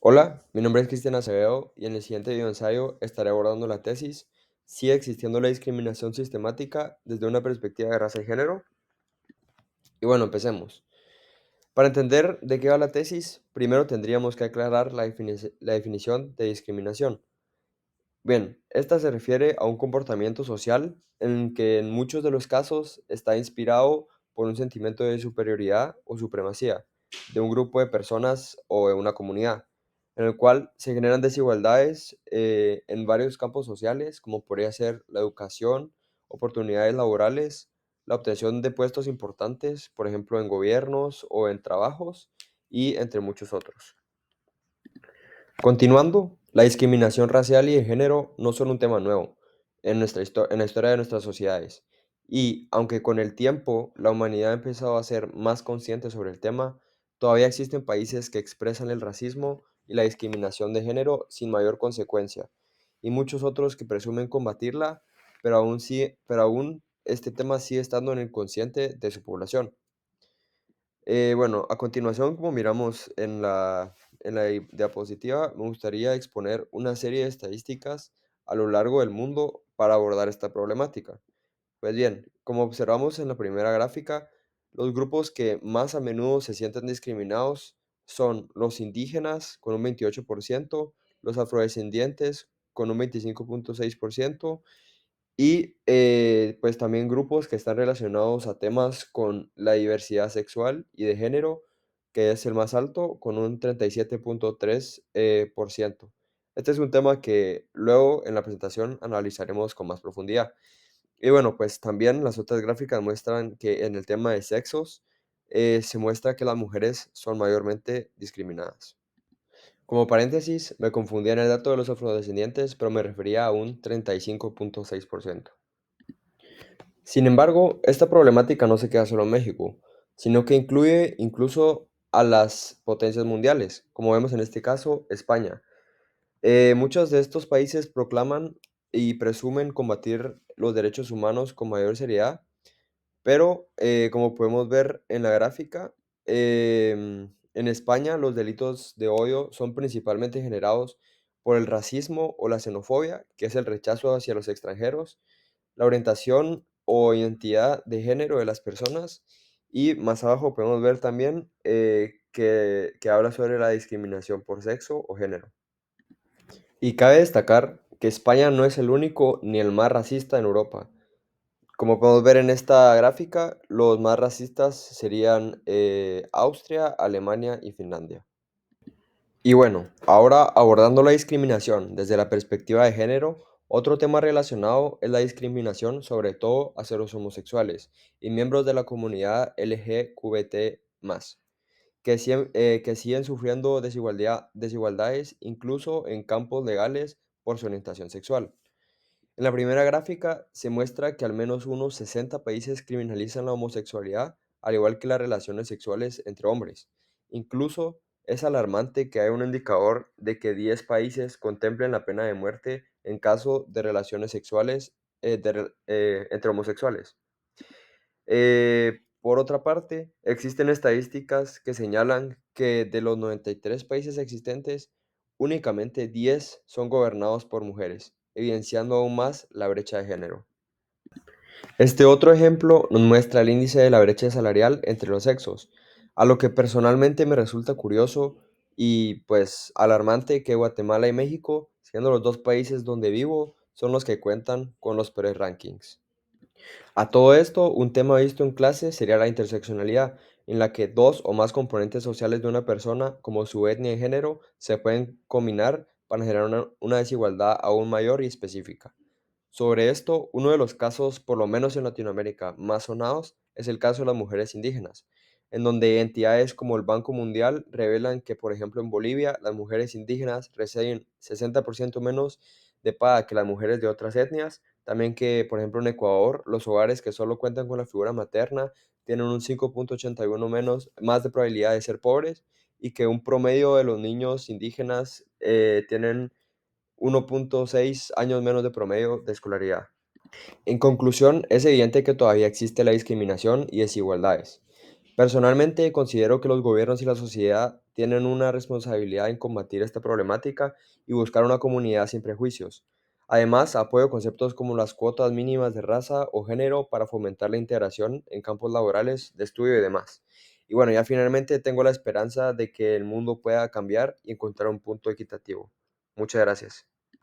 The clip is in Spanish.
Hola, mi nombre es Cristian Acevedo y en el siguiente video ensayo estaré abordando la tesis ¿Sigue existiendo la discriminación sistemática desde una perspectiva de raza y género? Y bueno, empecemos. Para entender de qué va la tesis, primero tendríamos que aclarar la definición de discriminación. Bien, esta se refiere a un comportamiento social en que en muchos de los casos está inspirado por un sentimiento de superioridad o supremacía de un grupo de personas o de una comunidad, en el cual se generan desigualdades en varios campos sociales, como podría ser la educación, oportunidades laborales, la obtención de puestos importantes, por ejemplo, en gobiernos o en trabajos, y entre muchos otros. Continuando, la discriminación racial y de género no son un tema nuevo en la historia de nuestras sociedades. Y aunque con el tiempo la humanidad ha empezado a ser más consciente sobre el tema, todavía existen países que expresan el racismo y la discriminación de género sin mayor consecuencia, y muchos otros que presumen combatirla, pero aún este tema sigue estando en el consciente de su población. Bueno, a continuación, como miramos en la diapositiva, me gustaría exponer una serie de estadísticas a lo largo del mundo para abordar esta problemática. Pues bien, como observamos en la primera gráfica, los grupos que más a menudo se sienten discriminados son los indígenas con un 28%, los afrodescendientes con un 25,6%, y pues también grupos que están relacionados a temas con la diversidad sexual y de género, que es el más alto, con un 37,3%. Este es un tema que luego en la presentación analizaremos con más profundidad. Y bueno, pues también las otras gráficas muestran que en el tema de sexos se muestra que las mujeres son mayormente discriminadas. Como paréntesis, me confundí en el dato de los afrodescendientes, pero me refería a un 35,6%. Sin embargo, esta problemática no se queda solo en México, sino que incluye incluso a las potencias mundiales, como vemos en este caso, España. Muchos de estos países proclaman y presumen combatir los derechos humanos con mayor seriedad, pero como podemos ver en la gráfica, en España los delitos de odio son principalmente generados por el racismo o la xenofobia, que es el rechazo hacia los extranjeros, la orientación o identidad de género de las personas, y más abajo podemos ver también que habla sobre la discriminación por sexo o género. Y cabe destacar que España no es el único ni el más racista en Europa. Como podemos ver en esta gráfica, los más racistas serían Austria, Alemania y Finlandia. Y bueno, ahora abordando la discriminación desde la perspectiva de género, otro tema relacionado es la discriminación sobre todo hacia los homosexuales y miembros de la comunidad LGBT+, que siguen sufriendo desigualdades incluso en campos legales por su orientación sexual. En la primera gráfica se muestra que al menos unos 60 países criminalizan la homosexualidad, al igual que las relaciones sexuales entre hombres. Incluso es alarmante que haya un indicador de que 10 países contemplen la pena de muerte en caso de relaciones sexuales entre homosexuales. Por otra parte, existen estadísticas que señalan que de los 93 países existentes, únicamente 10 son gobernados por mujeres, evidenciando aún más la brecha de género. Este otro ejemplo nos muestra el índice de la brecha salarial entre los sexos, a lo que personalmente me resulta curioso y pues alarmante que Guatemala y México, siendo los dos países donde vivo, son los que cuentan con los peores rankings. A todo esto, un tema visto en clase sería la interseccionalidad, en la que dos o más componentes sociales de una persona, como su etnia y género, se pueden combinar para generar una desigualdad aún mayor y específica. Sobre esto, uno de los casos, por lo menos en Latinoamérica, más sonados es el caso de las mujeres indígenas, en donde entidades como el Banco Mundial revelan que, por ejemplo, en Bolivia, las mujeres indígenas reciben 60% menos de paga que las mujeres de otras etnias, también que, por ejemplo, en Ecuador, los hogares que solo cuentan con la figura materna tienen un 5,81 más de probabilidad de ser pobres, y que un promedio de los niños indígenas tienen 1,6 años menos de promedio de escolaridad. En conclusión, es evidente que todavía existe la discriminación y desigualdades. Personalmente considero que los gobiernos y la sociedad tienen una responsabilidad en combatir esta problemática y buscar una comunidad sin prejuicios. Además, apoyo conceptos como las cuotas mínimas de raza o género para fomentar la integración en campos laborales, de estudio y demás. Y bueno, ya finalmente tengo la esperanza de que el mundo pueda cambiar y encontrar un punto equitativo. Muchas gracias.